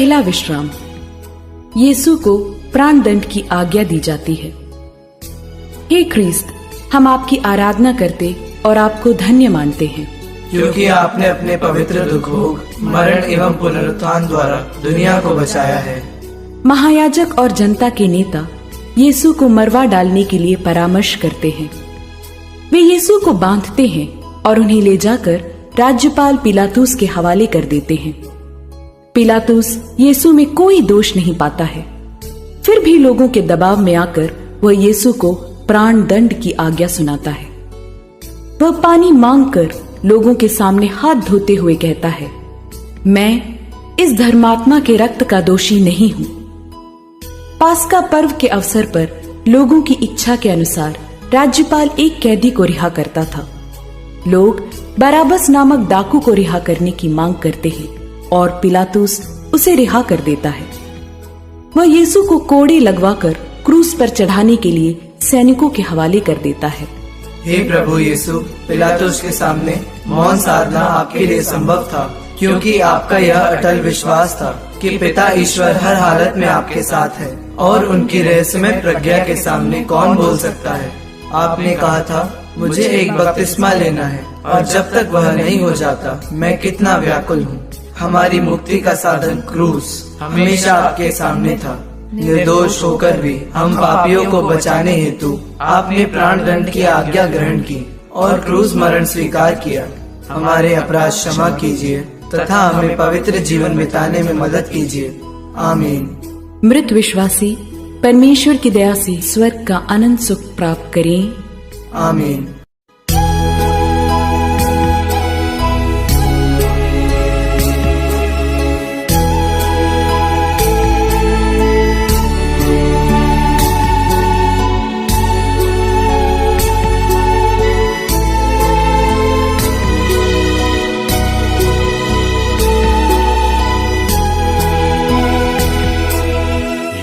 पहला विश्राम। यीशु को प्राण दंड की आज्ञा दी जाती है। हे ख्रीस्त, हम आपकी आराधना करते और आपको धन्य मानते हैं, क्योंकि आपने अपने पवित्र दुख भोग, मरण एवं पुनरुत्थान द्वारा दुनिया को बचाया है। महायाजक और जनता के नेता यीशु को मरवा डालने के लिए परामर्श करते हैं। वे यीशु को बांधते हैं और उन्हें ले जाकर राज्यपाल पिलातुस के हवाले कर देते हैं। पिलातुस यीशु में कोई दोष नहीं पाता है, फिर भी लोगों के दबाव में आकर वह यीशु को प्राण दंड की आज्ञा सुनाता है। वह पानी मांगकर लोगों के सामने हाथ धोते हुए कहता है, मैं इस धर्मात्मा के रक्त का दोषी नहीं हूं। पास्का पर्व के अवसर पर लोगों की इच्छा के अनुसार राज्यपाल एक कैदी को रिहा करता था। लोग बराबस नामक डाकू को रिहा करने की मांग करते हैं और पिलातुस उसे रिहा कर देता है। वह यीशु को कोड़े लगवाकर क्रूस पर चढ़ाने के लिए सैनिकों के हवाले कर देता है। हे प्रभु यीशु, पिलातुस के सामने मौन साधना आपके लिए संभव था, क्योंकि आपका यह अटल विश्वास था कि पिता ईश्वर हर हालत में आपके साथ है और उनकी रहस्यमय प्रज्ञा के सामने कौन बोल सकता है। आपने कहा था, मुझे एक बपतिस्मा लेना है और जब तक वह नहीं हो जाता मैं कितना व्याकुल हूँ। हमारी मुक्ति का साधन क्रूस हमेशा आपके सामने था। निर्दोष होकर भी हम पापियों को बचाने हेतु आपने प्राण दंड की आज्ञा ग्रहण की और क्रूस मरण स्वीकार किया। हमारे अपराध क्षमा कीजिए तथा हमें पवित्र जीवन बिताने में मदद कीजिए। आमीन। मृत विश्वासी परमेश्वर की दया से स्वर्ग का अनंत सुख प्राप्त करें। आमीन।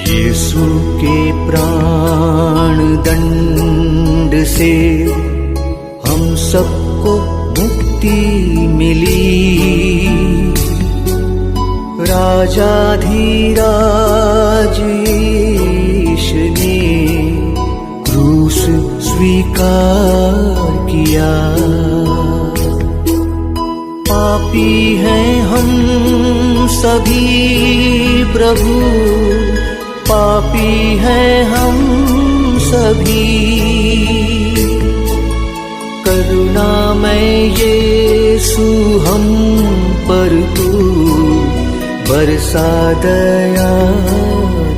यीशु के प्राण दंड से हम सबको मुक्ति मिली। राजाधिराज यीशु ने क्रूस स्वीकार किया। पापी हैं हम सभी प्रभु, पापी हैं हम सभी। करुणामय यीशु हम पर तू बरसा दया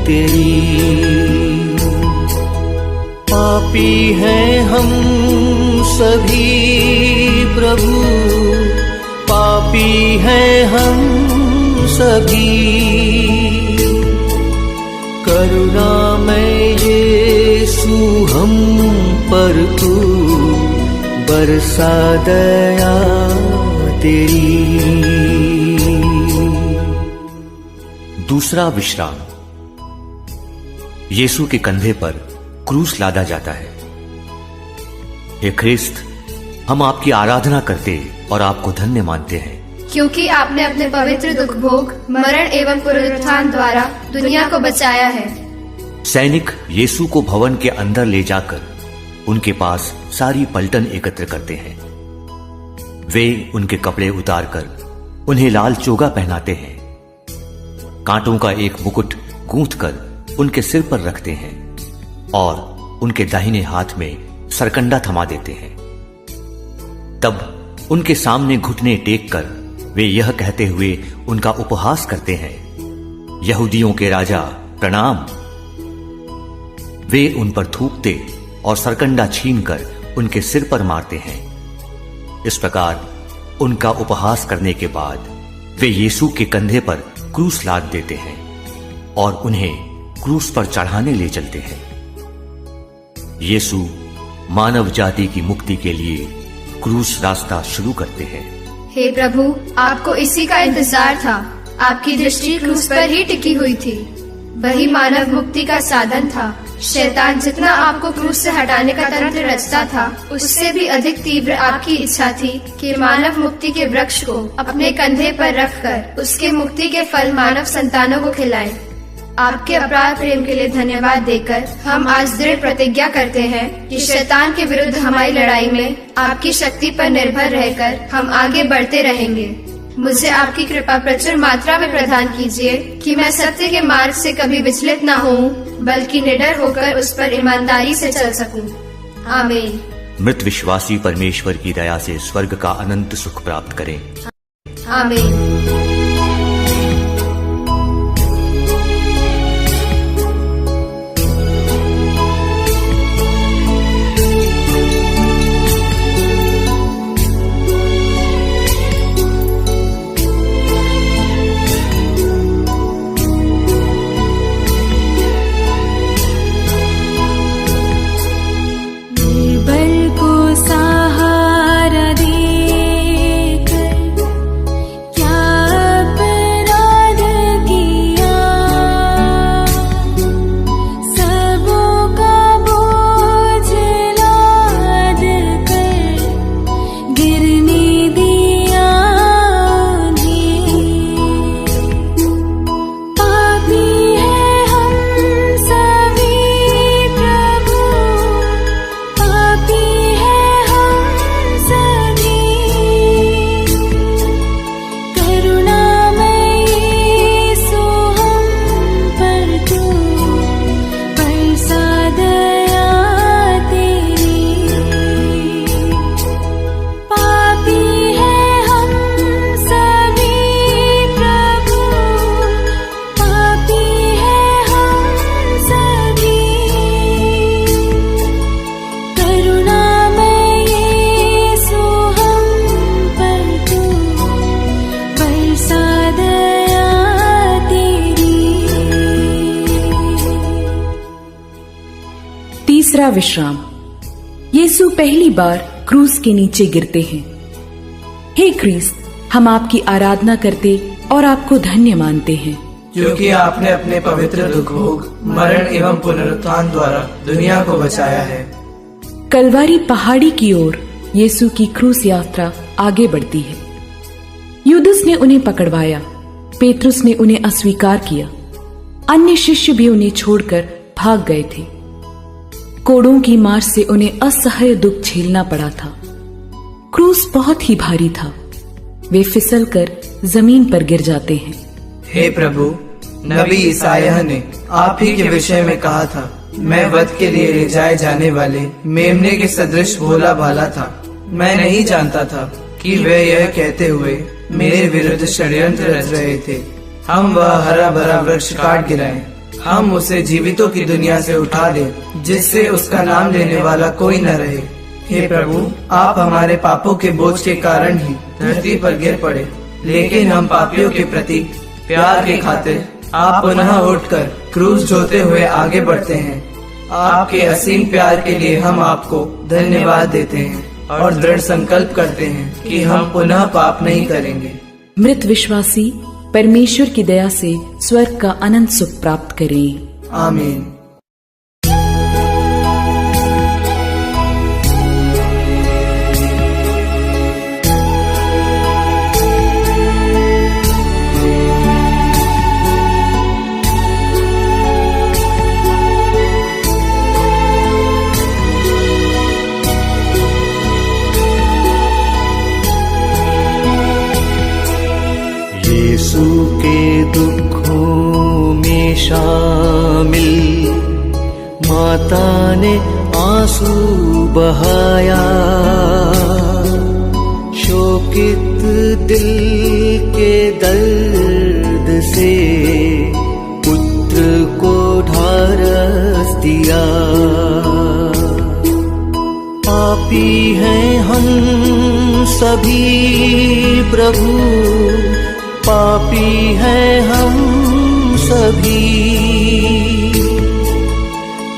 तेरी। पापी हैं हम सभी प्रभु, पापी हैं हम सभी। करुणामय यीशु हम पर तू बरसा दया तेरी। दूसरा विश्राम। यीशु के कंधे पर क्रूस लादा जाता है। हे ख्रिस्त, हम आपकी आराधना करते और आपको धन्य मानते हैं, क्योंकि आपने अपने पवित्र दुख भोग, मरण एवं पुनरुत्थान द्वारा दुनिया को बचाया है। सैनिक यीशु को भवन के अंदर ले जाकर उनके पास सारी पलटन एकत्र करते हैं। वे उनके कपड़े उतारकर उन्हें लाल चोगा पहनाते हैं, कांटों का एक मुकुट गूंथकर उनके सिर पर रखते हैं और उनके दाहिने हाथ में सरकंडा थमा देते हैं। तब उनके सामने घुटने टेक कर वे यह कहते हुए उनका उपहास करते हैं, यहूदियों के राजा प्रणाम। वे उन पर थूकते और सरकंडा छीनकर उनके सिर पर मारते हैं। इस प्रकार उनका उपहास करने के बाद वे यीशु के कंधे पर क्रूस लाद देते हैं और उन्हें क्रूस पर चढ़ाने ले चलते हैं। यीशु मानव जाति की मुक्ति के लिए क्रूस रास्ता शुरू करते हैं। हे प्रभु, आपको इसी का इंतजार था। आपकी दृष्टि क्रूस पर ही टिकी हुई थी। वही मानव मुक्ति का साधन था। शैतान जितना आपको क्रूस से हटाने का तंत्र रचता था, उससे भी अधिक तीव्र आपकी इच्छा थी कि मानव मुक्ति के वृक्ष को अपने कंधे पर रखकर उसके मुक्ति के फल मानव संतानों को खिलाएं। आपके अपार प्रेम के लिए धन्यवाद देकर हम आज दृढ़ प्रतिज्ञा करते हैं कि शैतान के विरुद्ध हमारी लड़ाई में आपकी शक्ति पर निर्भर रहकर हम आगे बढ़ते रहेंगे। मुझे आपकी कृपा प्रचुर मात्रा में प्रदान कीजिए कि मैं सत्य के मार्ग से कभी विचलित न होऊं, बल्कि निडर होकर उस पर ईमानदारी से चल सकूं। आमीन। मृत विश्वासी परमेश्वर की दया से स्वर्ग का अनंत सुख प्राप्त करें। आमीन। तीसरा विश्राम। यीशु पहली बार क्रूस के नीचे गिरते हैं। हे क्रिस्त, हम आपकी आराधना करते और आपको धन्य मानते हैं, क्योंकि आपने अपने पवित्र दुख भोग, मरण एवं पुनरुत्थान द्वारा दुनिया को बचाया है। कलवारी पहाड़ी की ओर यीशु की क्रूस यात्रा आगे बढ़ती है। यूदस ने उन्हें पकड़वाया, पेतरुस ने उन्हें अस्वीकार किया, अन्य शिष्य भी उन्हें छोड़कर भाग गए थे। कोड़ों की मार से उन्हें असह्य दुख झेलना पड़ा था। क्रूस बहुत ही भारी था। वे फिसलकर जमीन पर गिर जाते हैं। हे प्रभु, नबी ईसायाह ने आप ही के विषय में कहा था, मैं वध के लिए ले जाए जाने वाले मेमने के सदृश भोला भाला था। मैं नहीं जानता था कि वे यह कहते हुए मेरे विरुद्ध षड्यंत्र रच रहे थे। हम वह हरा भरा वृक्ष काट गिराएं, हम उसे जीवितों की दुनिया से उठा दें, जिससे उसका नाम लेने वाला कोई न रहे। हे प्रभु, आप हमारे पापों के बोझ के कारण ही धरती पर गिर पड़े, लेकिन हम पापियों के प्रति प्यार के खातिर आप पुनः उठकर क्रूस ढोते हुए आगे बढ़ते हैं। आपके असीम प्यार के लिए हम आपको धन्यवाद देते हैं और दृढ़ संकल्प करते हैं कि हम पुनः पाप नहीं करेंगे। मृत विश्वासी परमेश्वर की दया से स्वर्ग का अनंत सुख प्राप्त करें। आमीन। यीशु के दुखों में शामिल माता ने आंसू बहाया, शोकित दिल के दर्द से पुत्र को ढारस दिया। पापी हैं हम सभी प्रभु, पापी हैं हम सभी,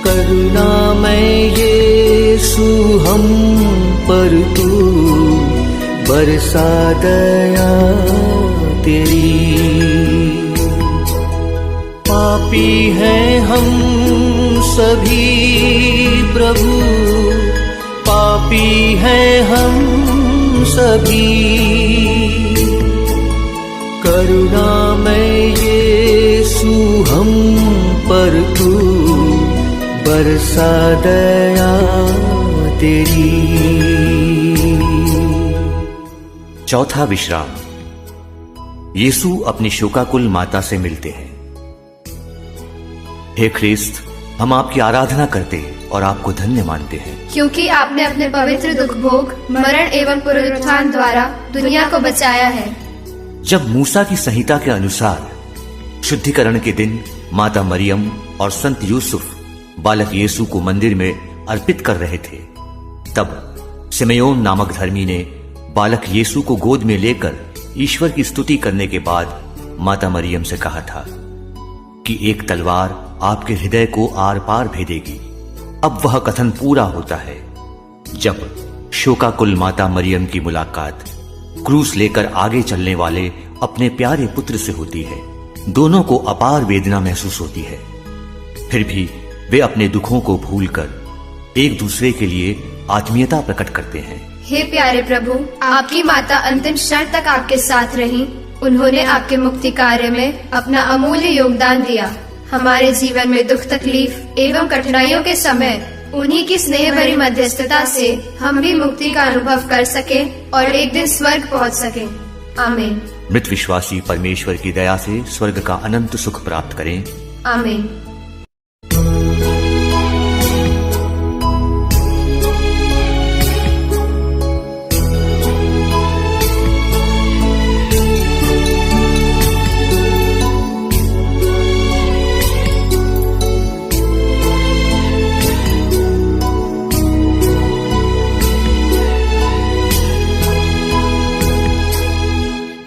करुणामय यीशु हम पर तू बरसा दया तेरी। पापी हैं हम सभी प्रभु, पापी हैं हम सभी। करुणामय यीशु हम पर तू बरसा दया तेरी। चौथा विश्राम। यीशु अपनी शोकाकुल माता से मिलते हैं। हे ख्रिस्त, हम आपकी आराधना करते और आपको धन्य मानते हैं, क्योंकि आपने अपने पवित्र दुख भोग, मरण एवं पुनरुत्थान द्वारा दुनिया को बचाया है। जब मूसा की संहिता के अनुसार शुद्धिकरण के दिन माता मरियम और संत यूसुफ बालक यीशु को मंदिर में अर्पित कर रहे थे, तब सिमयोन नामक धर्मी ने बालक यीशु को गोद में लेकर ईश्वर की स्तुति करने के बाद माता मरियम से कहा था कि एक तलवार आपके हृदय को आर पार भेदेगी। अब वह कथन पूरा होता है जब शोकाकुल माता मरियम की मुलाकात क्रूस लेकर आगे चलने वाले अपने प्यारे पुत्र से होती है। दोनों को अपार वेदना महसूस होती है, फिर भी वे अपने दुखों को भूलकर एक दूसरे के लिए आत्मीयता प्रकट करते हैं। हे प्यारे प्रभु, आपकी माता अंतिम क्षण तक आपके साथ रही। उन्होंने आपके मुक्ति कार्य में अपना अमूल्य योगदान दिया। हमारे जीवन में दुख, तकलीफ एवं कठिनाइयों के समय उन्हीं की स्नेह भरी मध्यस्थता से हम भी मुक्ति का अनुभव कर सके और एक दिन स्वर्ग पहुंच सके। आमीन। मृत विश्वासी परमेश्वर की दया से स्वर्ग का अनंत सुख प्राप्त करें। आमीन।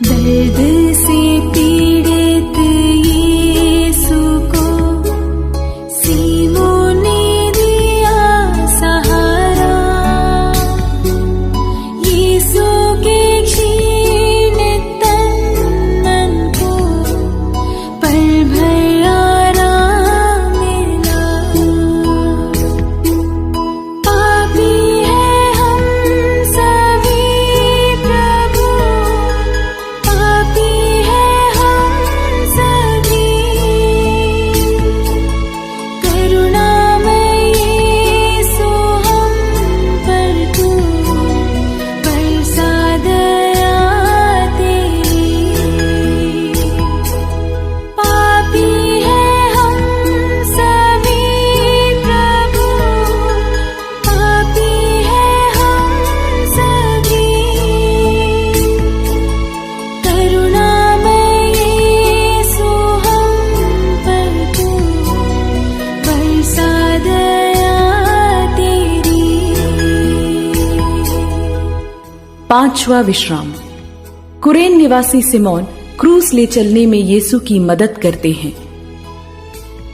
दर्द से पीड़ित यीशु को सीमों ने दिया सहारा। यीशु के क्षीण तन मन को पल भर आराम मिला। पापी है हम सभी प्रभु, पापी है हम सभी। करुणामय यीशु हम पर तू बरसा दया तेरी। पापी है हम सभी प्रभु, पापी है हम सभी। करुणामय यीशु हम पर तू बरसा दया तेरी। पांचवा विश्राम। कुरेन निवासी सिमोन क्रूस ले चलने में यीशु की मदद करते हैं।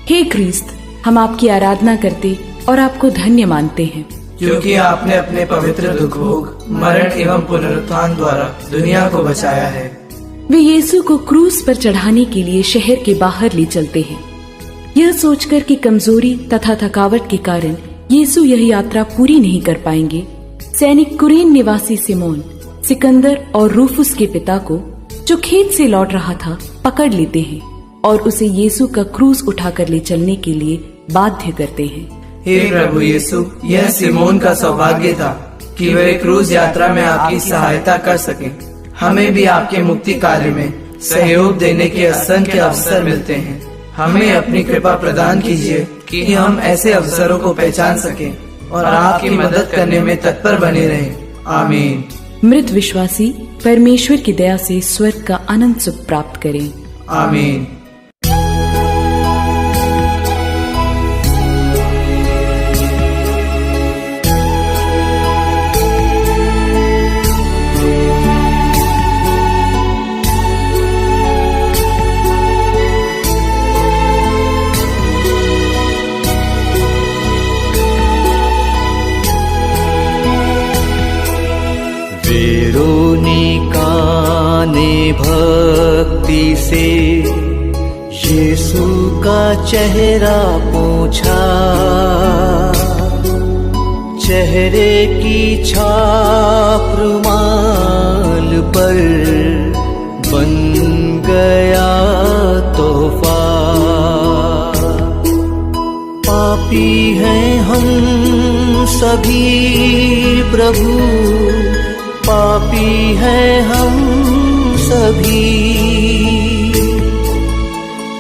हे ख्रिस्त, हम आपकी आराधना करते और आपको धन्य मानते हैं, क्योंकि आपने अपने पवित्र दुख भोग, मरण एवं पुनरुत्थान द्वारा दुनिया को बचाया है। वे यीशु को क्रूस पर चढ़ाने के लिए शहर के बाहर ले चलते हैं, यह सोचकर कि कमजोरी तथा थकावट के कारण यीशु यह यात्रा पूरी नहीं कर पाएंगे। सैनिक कुरेन निवासी सिमोन सिकंदर और रूफुस के पिता को, जो खेत से लौट रहा था, पकड़ लेते हैं और उसे यीशु का क्रूस उठाकर ले चलने के लिए बाध्य करते हैं। हे प्रभु यीशु, यह सिमोन का सौभाग्य था कि वे क्रूज यात्रा में आपकी सहायता कर सकें। हमें भी आपके मुक्ति कार्य में सहयोग देने के असंख्य अवसर मिलते हैं। हमें अपनी कृपा प्रदान कीजिए कि हम ऐसे अवसरों को पहचान सकें और आपकी मदद करने में तत्पर बने रहें। आमीन। मृत विश्वासी परमेश्वर की दया से स्वर्ग का अनंत सुख प्राप्त करें। आमीन। वेरोनिका ने भक्ति से यीशु का चेहरा पोंछा, चेहरे की छाप रुमाल पर बन गया तोहफा। पापी हैं हम सभी प्रभु, पापी हैं हम सभी।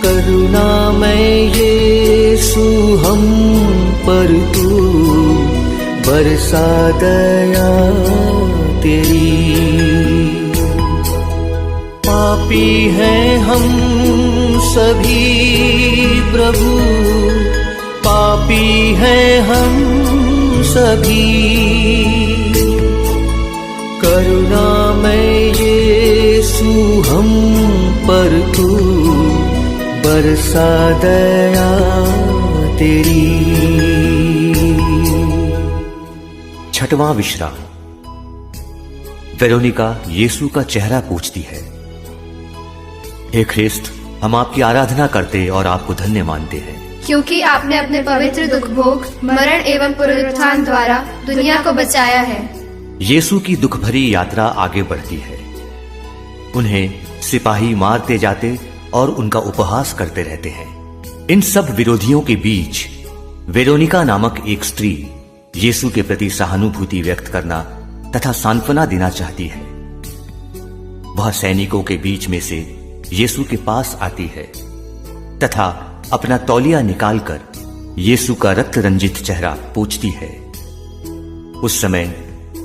करुणामय यीशु हम पर तू बरसा दया तेरी। पापी हैं हम सभी प्रभु, पापी हैं हम सभी। करुणामय यीशु हम पर तू बरसा दया तेरी। छठवां विश्राम। वेरोनिका यीशु का चेहरा पूछती है, हे ख्रिस्त, हम आपकी आराधना करते और आपको धन्य मानते हैं, क्योंकि आपने अपने पवित्र दुख भोग, मरण एवं पुनरुत्थान द्वारा दुनिया को बचाया है। यीशु की दुख भरी यात्रा आगे बढ़ती है। उन्हें सिपाही मारते जाते और उनका उपहास करते रहते हैं। इन सब विरोधियों के बीच वेरोनिका नामक एक स्त्री यीशु के प्रति सहानुभूति व्यक्त करना तथा सांत्वना देना चाहती है। वह सैनिकों के बीच में से यीशु के पास आती है तथा अपना तौलिया निकालकर यीशु का रक्त रंजित चेहरा पोंछती है। उस समय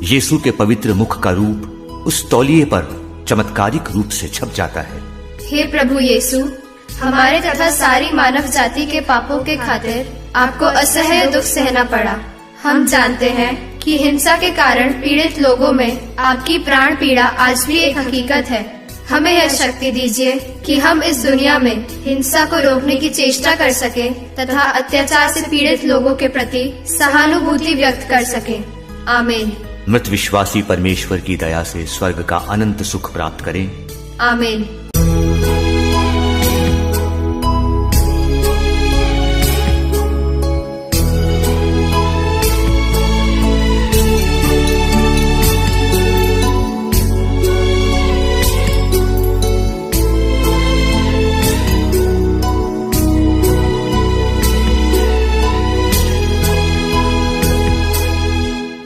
यीशु के पवित्र मुख का रूप उस तौलिए पर चमत्कारिक रूप से छप जाता है। हे प्रभु यीशु, हमारे तथा सारी मानव जाति के पापों के खातिर आपको असह्य दुख सहना पड़ा। हम जानते हैं कि हिंसा के कारण पीड़ित लोगों में आपकी प्राण पीड़ा आज भी एक हकीकत है। हमें यह शक्ति दीजिए कि हम इस दुनिया में हिंसा को रोकने की चेष्टा कर सके तथा अत्याचार से पीड़ित लोगों के प्रति सहानुभूति व्यक्त कर सके। आमीन। मृत विश्वासी परमेश्वर की दया से स्वर्ग का अनंत सुख प्राप्त करें। आमीन।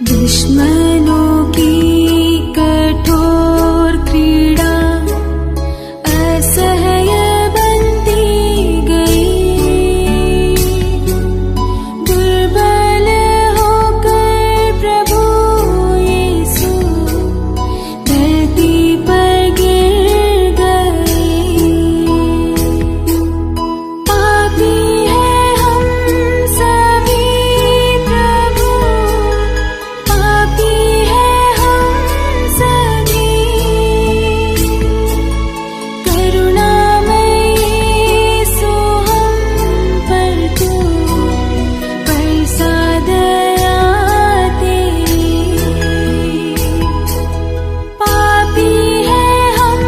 दुश्मनों की कठोर क्रीड़ा असह्य बनती गई। दुर्बल होकर प्रभु यीशु धरती पर गिर गए। पापी हैं हम सभी प्रभु, पापी हैं हम सभी। करुणामय यीशु हम पर तू बरसा दया तेरी। पापी हैं हम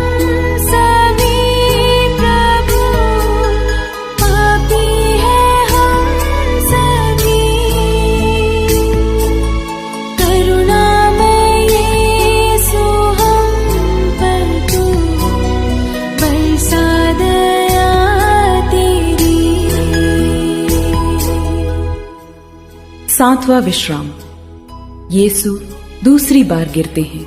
सभी प्रभु, पापी हैं हम सभी। करुणामय यीशु हम पर तू बरसा दया तेरी। सातवां विश्राम। यीशु दूसरी बार गिरते हैं।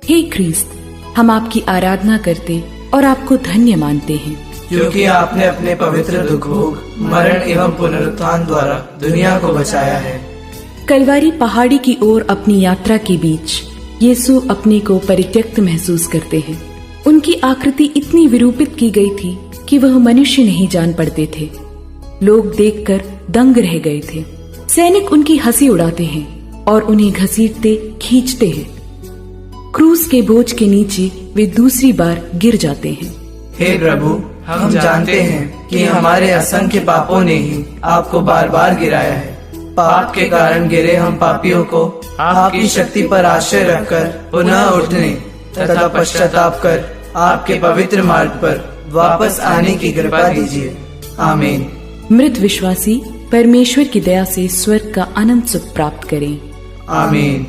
हे ख्रिस्त, हम आपकी आराधना करते और आपको धन्य मानते हैं, क्योंकि आपने अपने पवित्र दुख भोग, मरण एवं पुनरुत्थान द्वारा दुनिया को बचाया है। कलवारी पहाड़ी की ओर अपनी यात्रा के बीच यीशु अपने को परित्यक्त महसूस करते हैं। उनकी आकृति इतनी विरूपित की गई थी कि वह मनुष्य नहीं जान पड़ते थे। लोग देखकर दंग रह गए थे। सैनिक उनकी हंसी उड़ाते हैं और उन्हें घसीटते खींचते हैं। क्रूस के बोझ के नीचे वे दूसरी बार गिर जाते हैं। हे प्रभु, हम जानते हैं कि हमारे असंख्य पापों ने ही आपको बार बार गिराया है। पाप के कारण गिरे हम पापियों को आपकी शक्ति पर आश्रय रखकर पुनः उठने तथा पश्चाताप कर आपके पवित्र मार्ग पर वापस आने की कृपा दीजिए। आमीन। मृत विश्वासी परमेश्वर की दया से स्वर्ग का अनंत सुख प्राप्त करें। आमीन।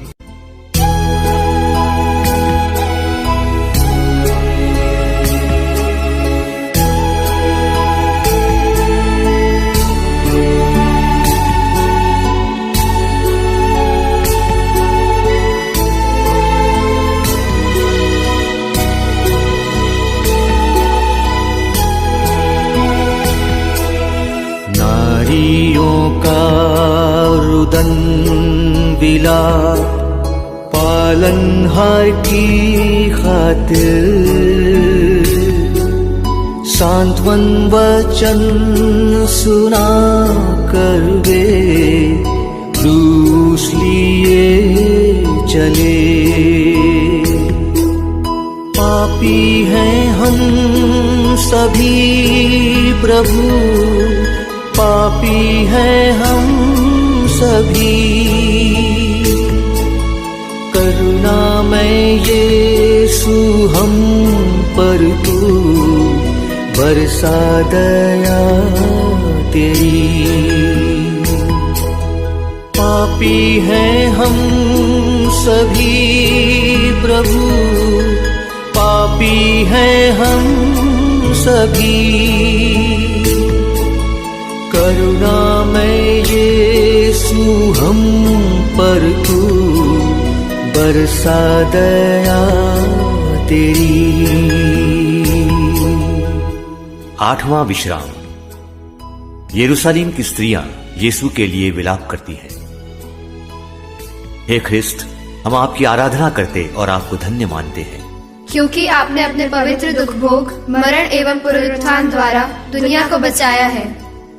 नारियों का रुदन विलाप पालनहार की खातिर, सांत्वन वचन सुना कर वे क्रूस लिए चले। पापी हैं हम सभी प्रभु, पापी हैं हम सभी, करुणामय यीशु हम पर तू बरसा दया तेरी। पापी हैं हम सभी प्रभु, पापी हैं हम सभी, करुणामय यीशु हम पर तू बरसा दया तेरी। 8वां विश्राम। यरूशलेम की स्त्रियां यीशु के लिए विलाप करती हैं। हे ख्रिस्त, हम आपकी आराधना करते और आपको धन्य मानते हैं, क्योंकि आपने अपने पवित्र दुख भोग, मरण एवं पुनरुत्थान द्वारा दुनिया को बचाया है।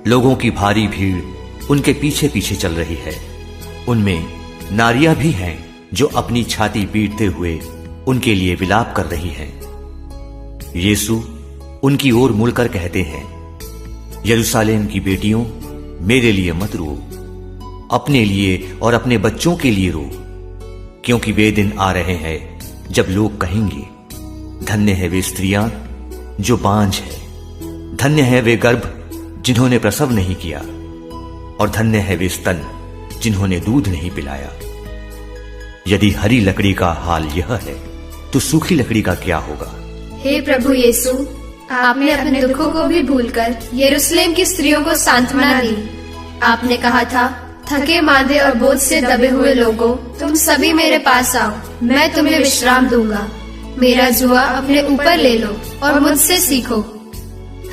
लोगों की भारी भीड़ उनके पीछे पीछे चल रही है। उनमें नारियां भी हैं जो अपनी छाती पीटते हुए उनके लिए विलाप कर रही हैं। यीशु उनकी ओर मुड़कर कहते हैं, यरूशलेम की बेटियों, मेरे लिए मत रो, अपने लिए और अपने बच्चों के लिए रो, क्योंकि वे दिन आ रहे हैं जब लोग कहेंगे, धन्य है वे स्त्रियां जो बांझ है, धन्य है वे गर्भ जिन्होंने प्रसव नहीं किया, और धन्य है वे स्तन जिन्होंने दूध नहीं पिलाया। यदि हरी लकड़ी का हाल यह है, तो सूखी लकड़ी का क्या होगा? हे प्रभु यीशु, आपने अपने दुखों को भी भूलकर यरूशलेम की स्त्रियों को सांत्वना दी। आपने कहा था, थके मांदे और बोझ से दबे हुए लोगों, तुम सभी मेरे पास आओ, मैं तुम्हें विश्राम दूंगा। मेरा जुआ अपने ऊपर ले लो और मुझसे सीखो।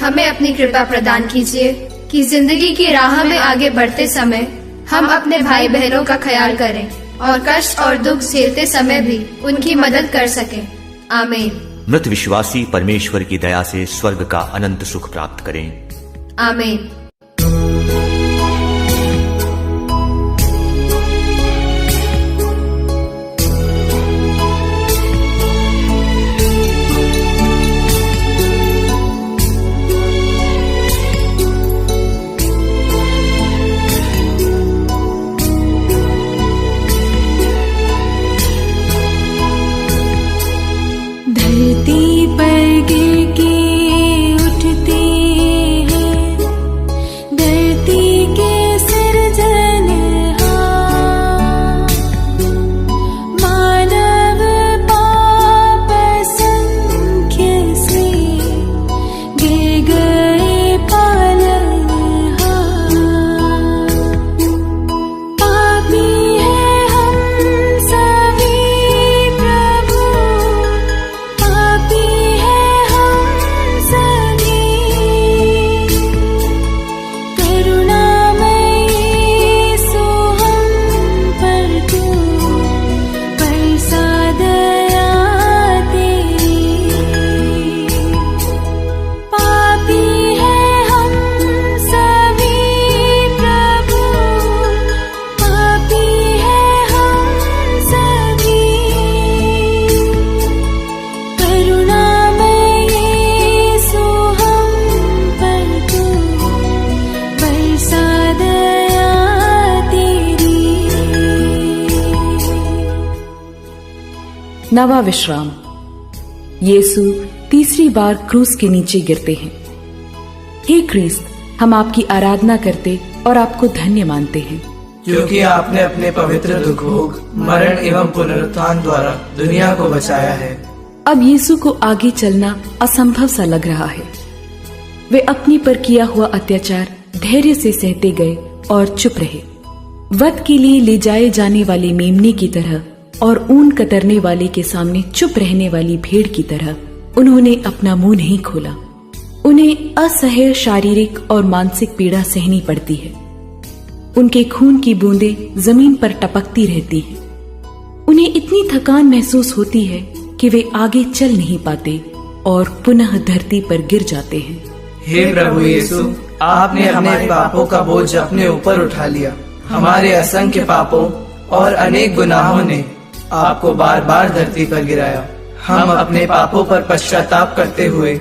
हमें अपनी कृपा प्रदान कीजिए कि जिंदगी की राह में आगे बढ़ते समय हम अपने भाई बहनों का ख्याल करें और कष्ट और दुख झेलते समय भी उनकी मदद कर सकें। आमीन। मृत विश्वासी परमेश्वर की दया से स्वर्ग का अनंत सुख प्राप्त करें। आमीन। धरती पर गिर के उठते हैं, धरती के सिरजनहार, मानव पाप असंख्य से गिर गए पालनहार। पापी है हम सभी प्रभु, पापी है हम सभी, करुणामय यीशु हम पर तू बरसा दया तेरी। पापी है हम सभी प्रभु, पापी है हम सभी, करुणामय यीशु हम पर तू बरसा दया तेरी। 9वां विश्राम। यीशु तीसरी बार क्रूस के नीचे गिरते हैं। हे क्रिस्त, हम आपकी आराधना करते और आपको धन्य मानते हैं, क्योंकि आपने अपने पवित्र दुख भोग, मरण एवं पुनरुत्थान द्वारा दुनिया को बचाया है। अब यीशु को आगे चलना असंभव सा लग रहा है। वे अपनी पर किया हुआ अत्याचार धैर्य से सहते गए और चुप रहे। वध के लिए ले जाए जाने वाले मेमने की तरह और ऊन कतरने वाले के सामने चुप रहने वाली भेड़ की तरह उन्होंने अपना मुंह नहीं खोला। उन्हें असह्य शारीरिक और मानसिक पीड़ा सहनी पड़ती है। उनके खून की बूंदें जमीन पर टपकती रहती हैं। उन्हें इतनी थकान महसूस होती है कि वे आगे चल नहीं पाते और पुनः धरती पर गिर जाते हैं। हे प्रभु यीशु, आपने हमारे पापों का बोझ अपने ऊपर उठा लिया। हमारे असंख्य पापों और अनेक गुनाहों ने आपको बार बार धरती पर गिराया। हम अपने पापों पर पश्चाताप करते हुए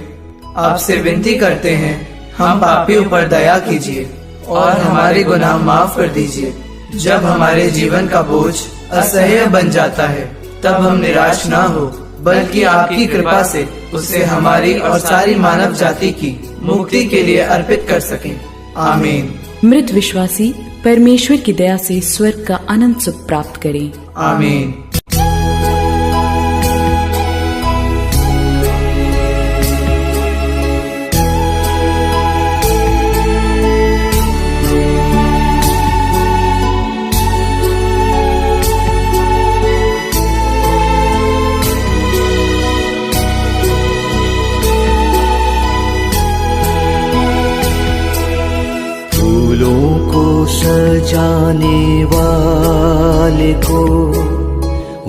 आपसे विनती करते हैं, हम पापियों पर दया कीजिए और हमारे गुनाह माफ कर दीजिए। जब हमारे जीवन का बोझ असह्य बन जाता है, तब हम निराश ना हो, बल्कि आपकी कृपा से उसे हमारी और सारी मानव जाति की मुक्ति के लिए अर्पित कर सकें। आमीन। मृत विश्वासी परमेश्वर की दया से स्वर्ग का अनंत सुख प्राप्त करें। आमीन। सजाने वाले को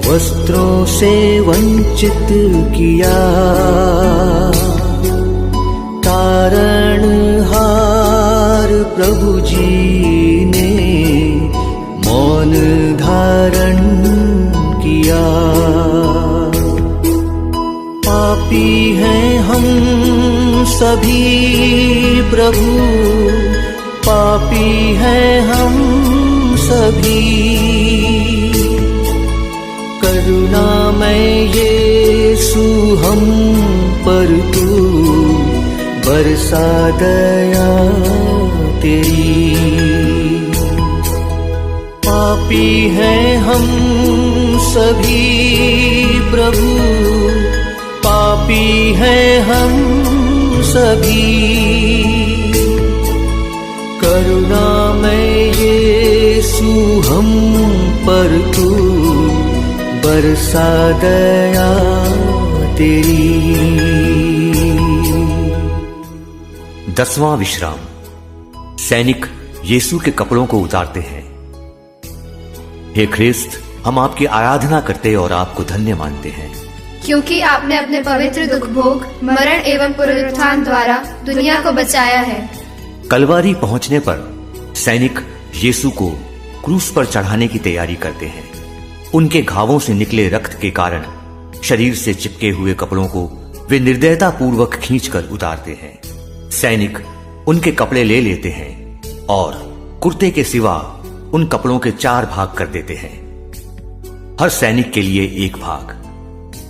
वस्त्रों से वंचित किया, तारणहार प्रभु जी ने मौन धारण किया। पापी हैं हम सभी प्रभु, पापी हैं हम सभी, करुणामय यीशु हम पर तू बरसा दया तेरी। पापी हैं हम सभी प्रभु, पापी हैं हम सभी, करुणामय यीशु हम पर तू बरसा दया तेरी। 10वां विश्राम। सैनिक यीशु के कपड़ों को उतारते हैं। हे ख्रिस्त, हम आपकी आराधना करते और आपको धन्य मानते हैं, क्योंकि आपने अपने पवित्र दुख भोग, मरण एवं पुनरुत्थान द्वारा दुनिया को बचाया है। कलवारी पहुंचने पर सैनिक यीशु को क्रूस पर चढ़ाने की तैयारी करते हैं। उनके घावों से निकले रक्त के कारण शरीर से चिपके हुए कपड़ों को वे निर्दयता पूर्वक खींचकर उतारते हैं। सैनिक उनके कपड़े ले लेते हैं और कुर्ते के सिवा उन कपड़ों के 4 भाग कर देते हैं। हर सैनिक के लिए एक भाग।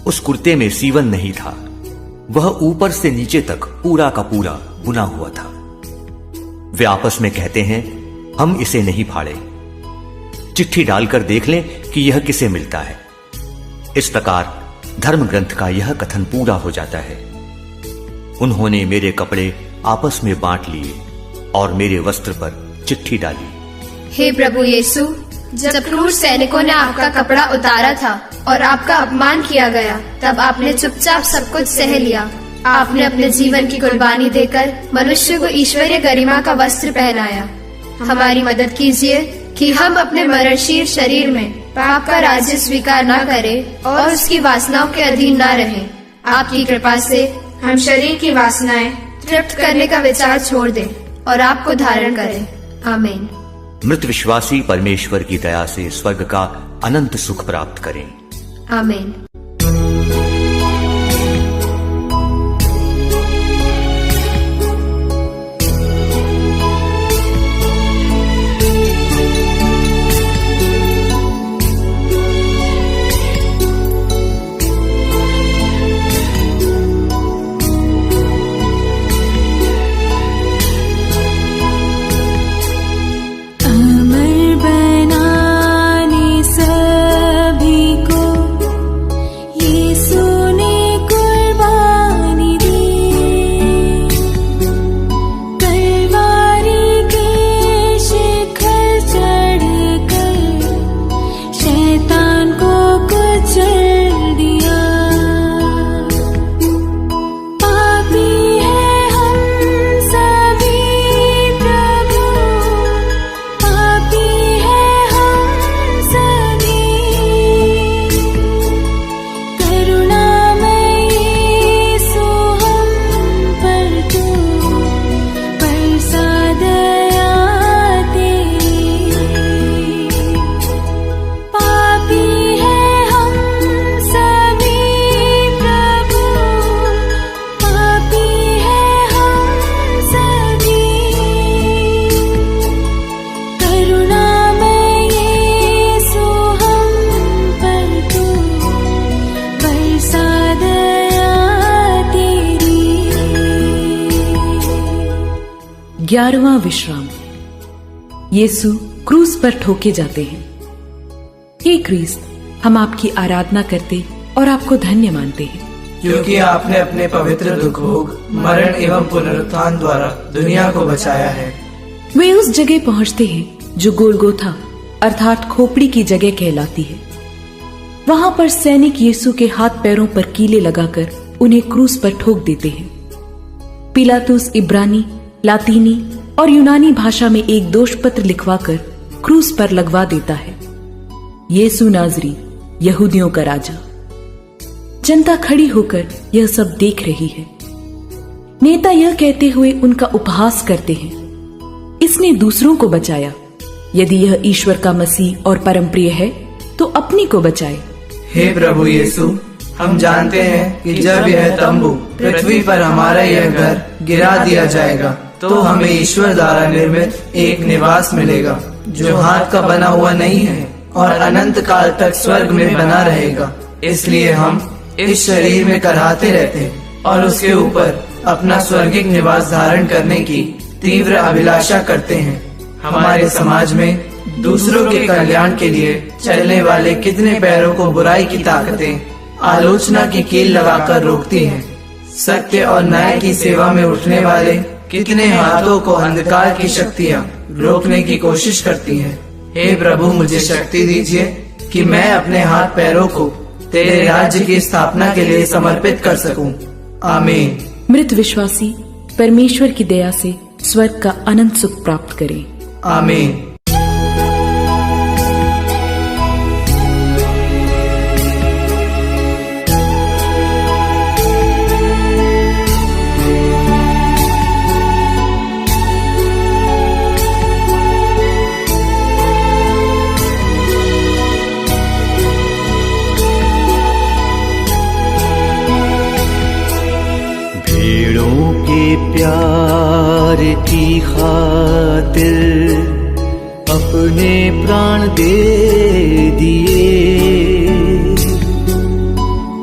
उस कुर्ते में सीवन नहीं था, वह ऊपर से नीचे तक पूरा का पूरा बुना हुआ था। वे आपस में कहते हैं, हम इसे नहीं फाड़े, चिट्ठी डालकर देख लें कि यह किसे मिलता है। इस प्रकार धर्म ग्रंथ का यह कथन पूरा हो जाता है, उन्होंने मेरे कपड़े आपस में बांट लिए और मेरे वस्त्र पर चिट्ठी डाली। हे प्रभु यीशु, जब क्रूर सैनिकों ने आपका कपड़ा उतारा था और आपका अपमान किया गया, तब आपने चुपचाप सब कुछ सह लिया। आपने अपने जीवन की कुर्बानी देकर मनुष्य को ईश्वरीय गरिमा का वस्त्र पहनाया। हमारी मदद कीजिए कि हम अपने मरणशील शरीर में पाप का राज्य स्वीकार न करें और उसकी वासनाओं के अधीन न रहें। आपकी कृपा से हम शरीर की वासनाएं तृप्त करने का विचार छोड़ दें और आपको धारण करें। आमीन। मृत विश्वासी परमेश्वर की दया से स्वर्ग का अनंत सुख प्राप्त करें। आमीन। 11वां विश्राम। यीशु क्रूस पर ठोके जाते हैं। हे क्रिस्त, हम आपकी आराधना करते और आपको धन्य मानते हैं, क्योंकि आपने अपने पवित्र दुख भोग, मरण एवं पुनरुत्थान द्वारा दुनिया को बचाया है। वे उस जगह पहुंचते हैं जो गोलगोथा अर्थात खोपड़ी की जगह कहलाती है। वहां पर सैनिक यीशु के हाथ पैरों पर कीले लगाकर उन्हें क्रूस पर ठोक देते हैं। पिलातुस इब्रानी, लातीनी और यूनानी भाषा में एक दोष पत्र लिखवाकर क्रूस पर लगवा देता है, यीशु नाजरी, यहूदियों का राजा। जनता खड़ी होकर यह सब देख रही है। नेता यह कहते हुए उनका उपहास करते हैं, इसने दूसरों को बचाया, यदि यह ईश्वर का मसीह और परमप्रिय है तो अपनी को बचाए। हे प्रभु यीशु, हम जानते हैं कि जब यह तंबू पृथ्वी पर हमारा यह घर गिरा दिया जाएगा तो हमें ईश्वर द्वारा निर्मित एक निवास मिलेगा जो हाथ का बना हुआ नहीं है और अनंत काल तक स्वर्ग में बना रहेगा। इसलिए हम इस शरीर में कराहते रहते हैं और उसके ऊपर अपना स्वर्गिक निवास धारण करने की तीव्र अभिलाषा करते हैं। हमारे समाज में दूसरों के कल्याण के लिए चलने वाले कितने पैरों को बुराई की ताकतें आलोचना की कील लगाकर रोकती हैं। सत्य और न्याय की सेवा में उठने वाले कितने हाथों को अंधकार की शक्तियाँ रोकने की कोशिश करती हैं। हे प्रभु, मुझे शक्ति दीजिए कि मैं अपने हाथ पैरों को तेरे राज्य की स्थापना के लिए समर्पित कर सकूं। आमीन। मृत विश्वासी परमेश्वर की दया से स्वर्ग का अनंत सुख प्राप्त करें। आमीन। भेड़ों के प्यार की खातिर अपने प्राण दे दिए,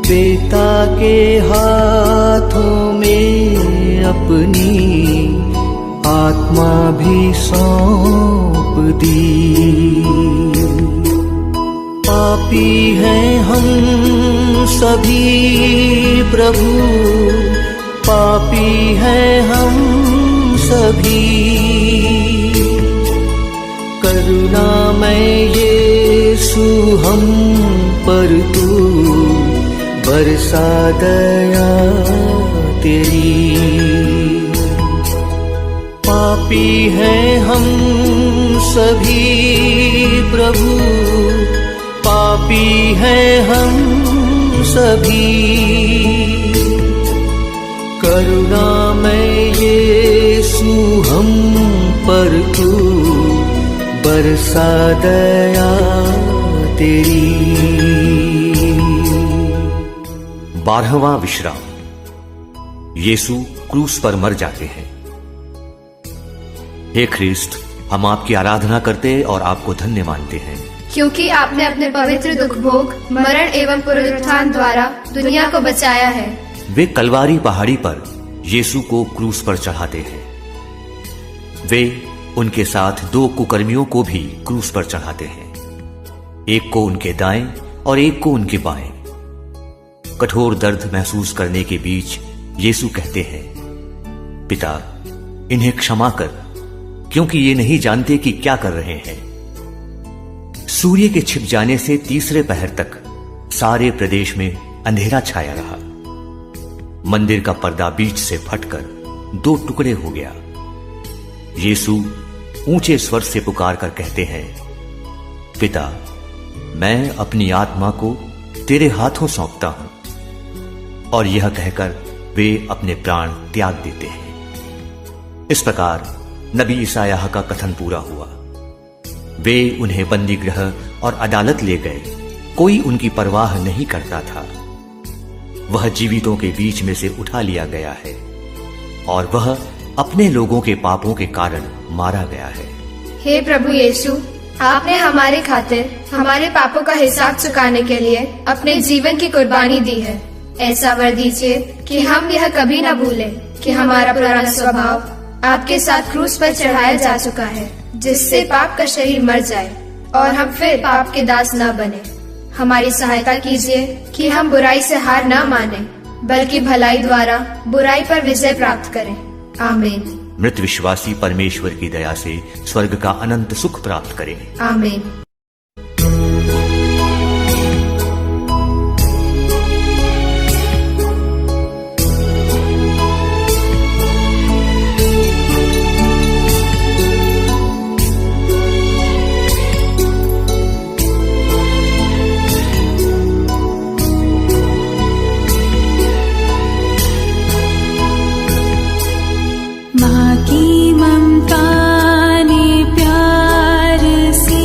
पिता के हाथों में अपनी आत्मा भी सौंप दी। पापी हैं हम सभी प्रभु, पापी हैं हम सभी, करुणामय यीशु हम पर तू बरसा दया तेरी। पापी हैं हम सभी प्रभु, पापी हैं हम सभी, करुणामय यीशु हम पर तू बरसा दया तेरी। 12वां विश्राम। यीशु क्रूस पर मर जाते हैं। हे ख्रीस्त, हम आपकी आराधना करते और आपको धन्य मानते हैं, क्योंकि आपने अपने पवित्र दुख भोग, मरण एवं पुनरुत्थान द्वारा दुनिया को बचाया है। वे कलवारी पहाड़ी पर यीशु को क्रूस पर चढ़ाते हैं। वे उनके साथ 2 कुकर्मियों को भी क्रूस पर चढ़ाते हैं, एक को उनके दाएं और एक को उनके बाएं। कठोर दर्द महसूस करने के बीच यीशु कहते हैं, पिता, इन्हें क्षमा कर, क्योंकि ये नहीं जानते कि क्या कर रहे हैं। सूर्य के छिप जाने से तीसरे पहर तक सारे प्रदेश में अंधेरा छाया रहा। मंदिर का पर्दा बीच से फटकर 2 टुकड़े हो गया। यीशु ऊंचे स्वर से पुकार कर कहते हैं, पिता, मैं अपनी आत्मा को तेरे हाथों सौंपता हूं। और यह कहकर वे अपने प्राण त्याग देते हैं। इस प्रकार नबी ईसायाह का कथन पूरा हुआ। वे उन्हें बंदी गृह और अदालत ले गए, कोई उनकी परवाह नहीं करता था। वह जीवितों के बीच में से उठा लिया गया है और वह अपने लोगों के पापों के कारण मारा गया है। हे प्रभु यीशु, आपने हमारे खातिर हमारे पापों का हिसाब चुकाने के लिए अपने जीवन की कुर्बानी दी है। ऐसा वर दीजिए कि हम यह कभी न भूलें कि हमारा पुराना स्वभाव आपके साथ क्रूस पर चढ़ाया जा चुका है, जिससे पाप का शरीर मर जाए और हम फिर पाप के दास न बने। हमारी सहायता कीजिए कि हम बुराई से हार न माने, बल्कि भलाई द्वारा बुराई पर विजय प्राप्त करें। आमीन। मृत विश्वासी परमेश्वर की दया से स्वर्ग का अनंत सुख प्राप्त करें। आमीन। माँ की ममता ने प्यार से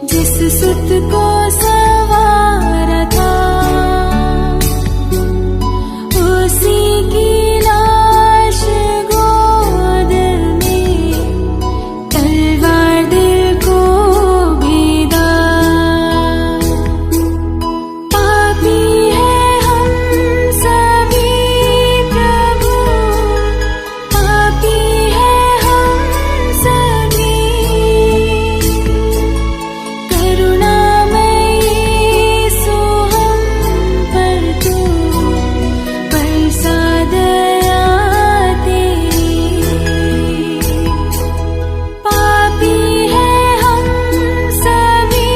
जिस सुत को संवारा था, उसी की लाश गोद में तलवार दिल को भेदा। पापी है हम सभी प्रभु, पापी है हम सभी, करुणामय यीशु हम पर तू बरसा दया तेरी। पापी है हम सभी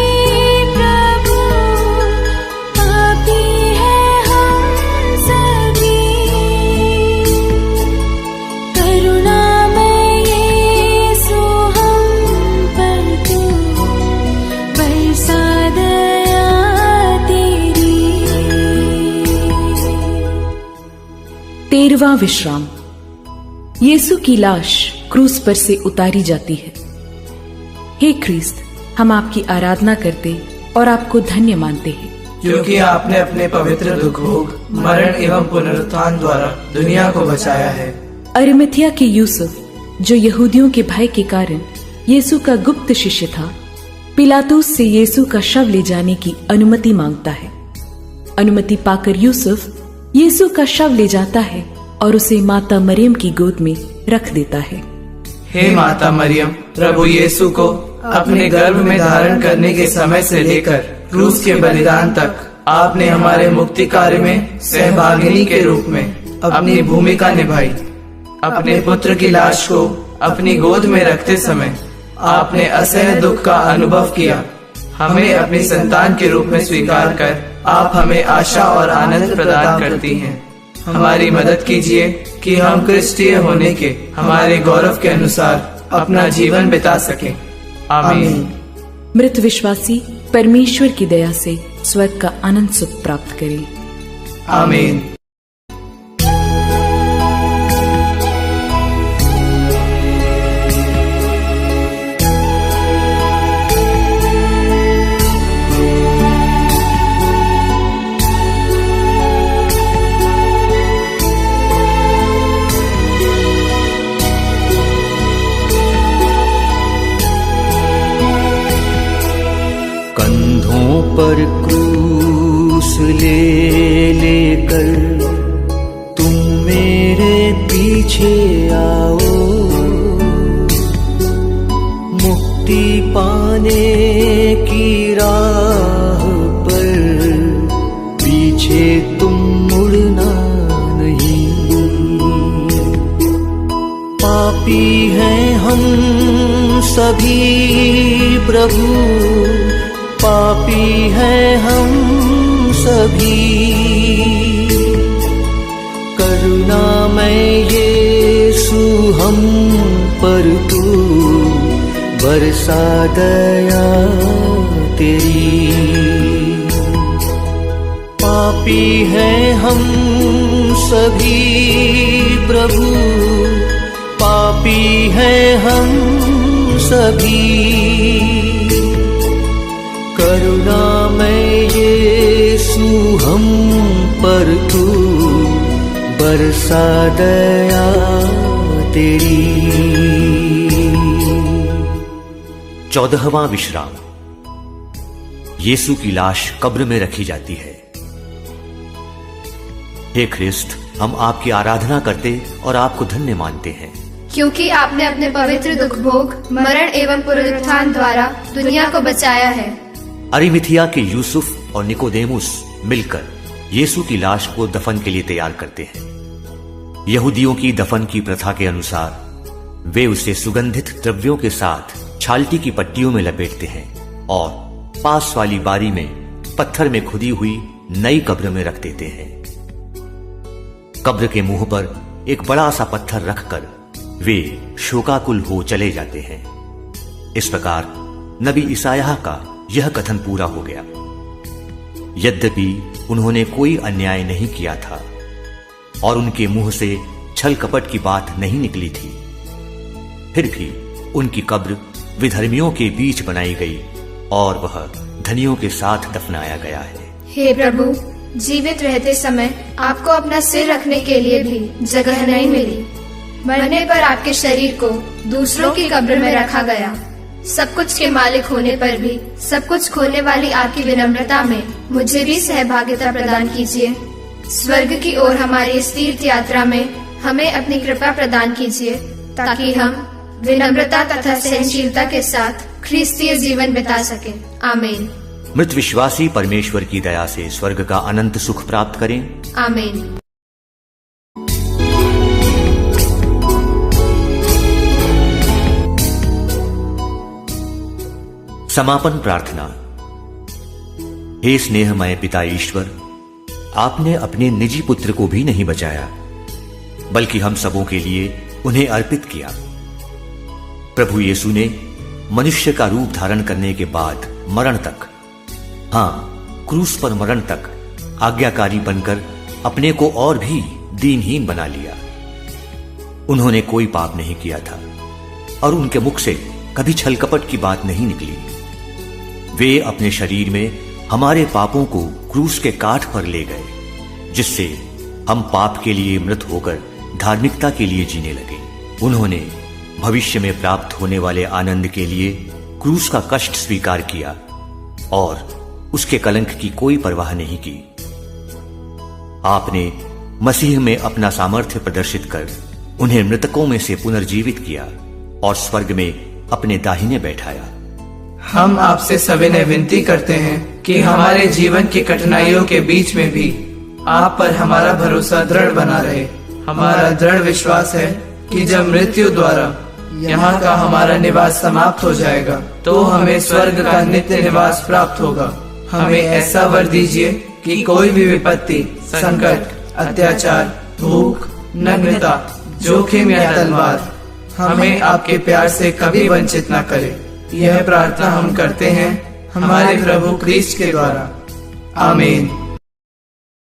प्रभु, पापी है हम सभी, करुणामय यीशु हम पर तू बरसा दया तेरी। 13वां विश्राम। यीशु की लाश क्रूस पर से उतारी जाती है। हे ख्रीस्त, हम आपकी आराधना करते और आपको धन्य मानते हैं, क्योंकि आपने अपने पवित्र दुख भोग, मरण एवं पुनरुत्थान द्वारा दुनिया को बचाया है। अरिमथिया के यूसुफ, जो यहूदियों के भय के कारण यीशु का गुप्त शिष्य था, पिलातुस से यीशु का शव ले जाने की अनुमति मांगता है। अनुमति पाकर यूसुफ यीशु का शव ले जाता है और उसे माता मरियम की गोद में रख देता है। हे माता मरियम, प्रभु यीशु को अपने गर्भ में धारण करने के समय से लेकर क्रूस के बलिदान तक आपने हमारे मुक्ति कार्य में सहभागिनी के रूप में अपनी भूमिका निभाई। अपने पुत्र की लाश को अपनी गोद में रखते समय आपने असह्य दुख का अनुभव किया। हमें अपनी संतान के रूप में स्वीकार कर आप हमें आशा और आनंद प्रदान करती हैं। हमारी मदद कीजिए कि हम क्रिस्टीय होने के हमारे गौरव के अनुसार अपना जीवन बिता सकें। आमीन। मृत विश्वासी परमेश्वर की दया से स्वर्ग का अनंत सुख प्राप्त करें। आमीन। कंधों पर क्रूस ले लेकर तुम मेरे पीछे आओ, मुक्ति पाने की राह पर पीछे तुम मुड़ना नहीं। पापी हैं हम सभी प्रभु, पापी हैं हम सभी, करुणामय यीशु हम पर तू बरसा दया तेरी। पापी हैं हम सभी प्रभु, पापी हैं हम सभी, करुणामय यीशु हम पर तू बरसा दया तेरी। 14वां विश्राम। यीशु की लाश कब्र में रखी जाती है। हे ख्रिस्त, हम आपकी आराधना करते और आपको धन्य मानते हैं, क्योंकि आपने अपने पवित्र दुख भोग, मरण एवं पुनरुत्थान द्वारा दुनिया को बचाया है। अरिमथिया के यूसुफ और निकोदेमुस मिलकर यीशु की लाश को दफन के लिए तैयार करते हैं। यहूदियों की दफन की प्रथा के अनुसार वे उसे सुगंधित द्रव्यों के साथ छालटी की पट्टियों में लपेटते हैं और पास वाली बारी में पत्थर में खुदी हुई नई कब्र में रख देते हैं। कब्र के मुंह पर एक बड़ा सा पत्थर रखकर वे शोकाकुल हो चले जाते हैं। इस प्रकार नबी ईसायाह का यह कथन पूरा हो गया। यद्यपि उन्होंने कोई अन्याय नहीं किया था और उनके मुंह से छल कपट की बात नहीं निकली थी, फिर भी उनकी कब्र विधर्मियों के बीच बनाई गई और वह धनियों के साथ दफनाया गया है। हे प्रभु, जीवित रहते समय आपको अपना सिर रखने के लिए भी जगह नहीं मिली। मरने पर आपके शरीर को दूसरों की कब्र में रखा गया। सब कुछ के मालिक होने पर भी सब कुछ खोने वाली आपकी विनम्रता में मुझे भी सहभागिता प्रदान कीजिए। स्वर्ग की ओर हमारी इस तीर्थ यात्रा में हमें अपनी कृपा प्रदान कीजिए, ताकि हम विनम्रता तथा सहनशीलता के साथ ख्रीस्तीय जीवन बिता सकें। आमीन। मृत विश्वासी परमेश्वर की दया से स्वर्ग का अनंत सुख प्राप्त करें। आमीन। समापन प्रार्थना। हे स्नेहमय पिता ईश्वर, आपने अपने निजी पुत्र को भी नहीं बचाया, बल्कि हम सबों के लिए उन्हें अर्पित किया। प्रभु यीशु ने मनुष्य का रूप धारण करने के बाद मरण तक, हां क्रूस पर मरण तक आज्ञाकारी बनकर अपने को और भी दीनहीन बना लिया। उन्होंने कोई पाप नहीं किया था और उनके मुख से कभी छल कपट की बात नहीं निकली। वे अपने शरीर में हमारे पापों को क्रूस के काठ पर ले गए, जिससे हम पाप के लिए मृत होकर धार्मिकता के लिए जीने लगे। उन्होंने भविष्य में प्राप्त होने वाले आनंद के लिए क्रूस का कष्ट स्वीकार किया और उसके कलंक की कोई परवाह नहीं की। आपने मसीह में अपना सामर्थ्य प्रदर्शित कर उन्हें मृतकों में से पुनर्जीवित किया और स्वर्ग में अपने दाहिने बैठाया। हम आपसे सविनय विनती करते हैं कि हमारे जीवन की कठिनाइयों के बीच में भी आप पर हमारा भरोसा दृढ़ बना रहे। हमारा दृढ़ विश्वास है कि जब मृत्यु द्वारा यहाँ का हमारा निवास समाप्त हो जाएगा तो हमें स्वर्ग का नित्य निवास प्राप्त होगा। हमें ऐसा वर दीजिए कि कोई भी विपत्ति, संकट, अत्याचार, भूख, नग्नता, जोखिम या तलवार हमें आपके प्यार से कभी वंचित न करे। यह प्रार्थना हम करते हैं हमारे प्रभु क्रिस्ट के द्वारा। आमीन।